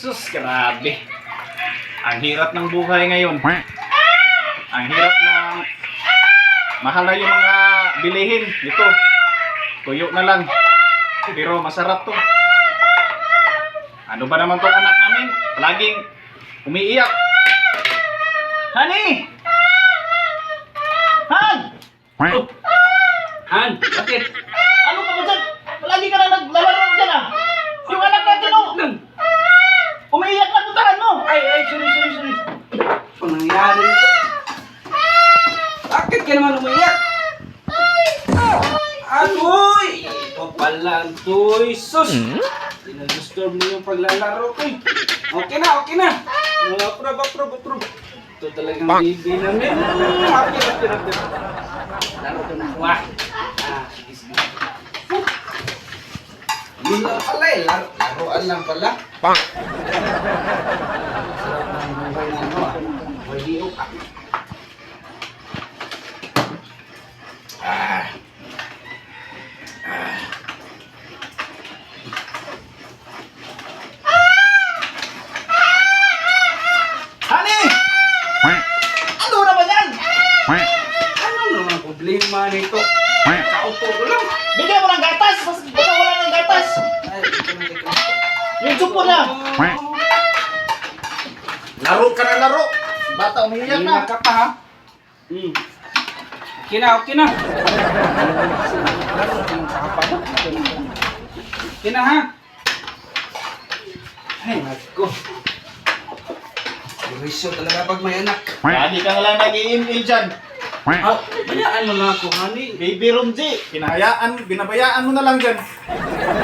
Sus, grabe. Ang hirap ng buhay ngayon. Ang hirap ng mahal na yung mga bilihin. Ito, tuyo na lang. Pero masarap to. Ano ba naman tong anak namin? Laging umiiyak. Honey! Han! Oh. Han, bakit? Ano ka ba dyan? Lagi ka na naglalaro dyan ah. Yung anak natin oh. Umiiyak na puntahan mo. Ay, sorry. Ano nangyari nito? Bakit ka naman umiyak? Agoy! Ito pala ang toy. Sus! Dinadisturb mo yung paglalaro ko eh. Okay na. Approve. Ito talagang baby namin. Happy. Laro ko na. Wah! Sige. Yun lang pala eh. Laruan lang pala. Sarap ng buhay na ano ah. Mahihok ah. Honey! Ano naman yan? Ano naman problema nito? Kaupo ko lang. Bigyan mo ng gatas! Baka wala ng gatas! Ay, ito. Yung supo na! Laro ka na laro! Bata, umiiyak na! Iyak ka pa ha? Okay na. Okay na ha? Ay, nagko. Burisyo talaga pag may anak. Lagi ka na lang nag-i-email dyan. Bayaan mo na ako, honey. Baby Rumji, binabayaan mo na lang dyan.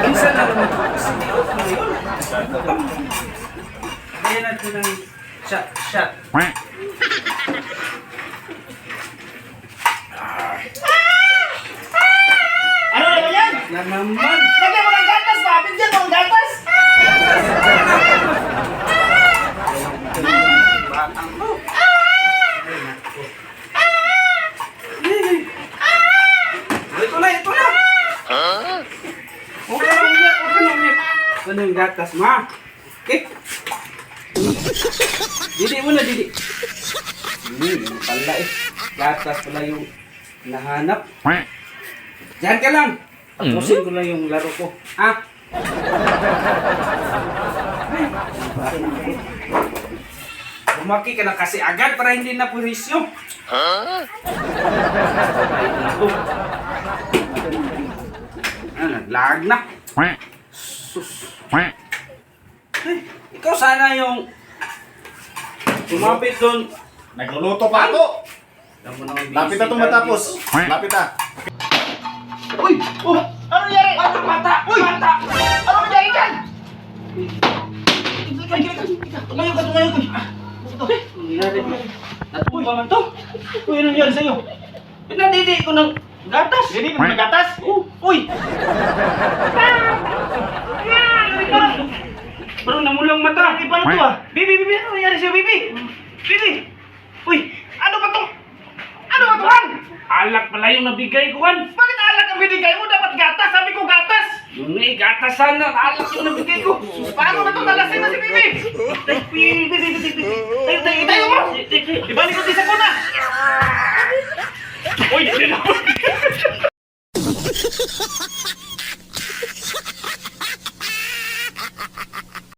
Minsan na naman ako kasi off na yun. Kaya natin ng shot. Ano naman yan? Na naman. Lagyan mo ng gatas ba? Bigyan mo ng gatas! Batang mo. Ito na. Okay na umiyak. Ano yung gatas, ma? Okay? Didi mo na, Didi. Pala eh. Gatas pala yung nahanap. Diyan ka lang. Tapusin ko lang yung laro ko. Ah? Bumaki ka na kasi agad para hindi na purisyo. Naglag na. Sus. Ay, ikaw sana yung tumapit doon. Nagluluto pa ako! Lapit na itong matapos. Lapit na. Uy! Ano nangyari? Mata! Mata! Ano nangyari dyan? Tumayo ka. Nangyari mo. Natuwa man to. Uy, ano nangyari sa'yo? Pinadidi ko ng gatas. Hindi ka nagatas? Uy! Parang namulang mata. Iba na to ah. Bibi, ano nangyari sa'yo, Bibi? Bibi! Uy, ano ba to? Ano ba to, Han? Alak pala yung nabigay ko, Han. Bakit alak ang binigay mo? Dapat gatas. Sabi ko gatas. Yung gatas sana. Alak yung nabigay ko. Paano na to? Talasin na si Bibi. Tayo mo. Ibalik ko sa kuna. Uy, hindi na.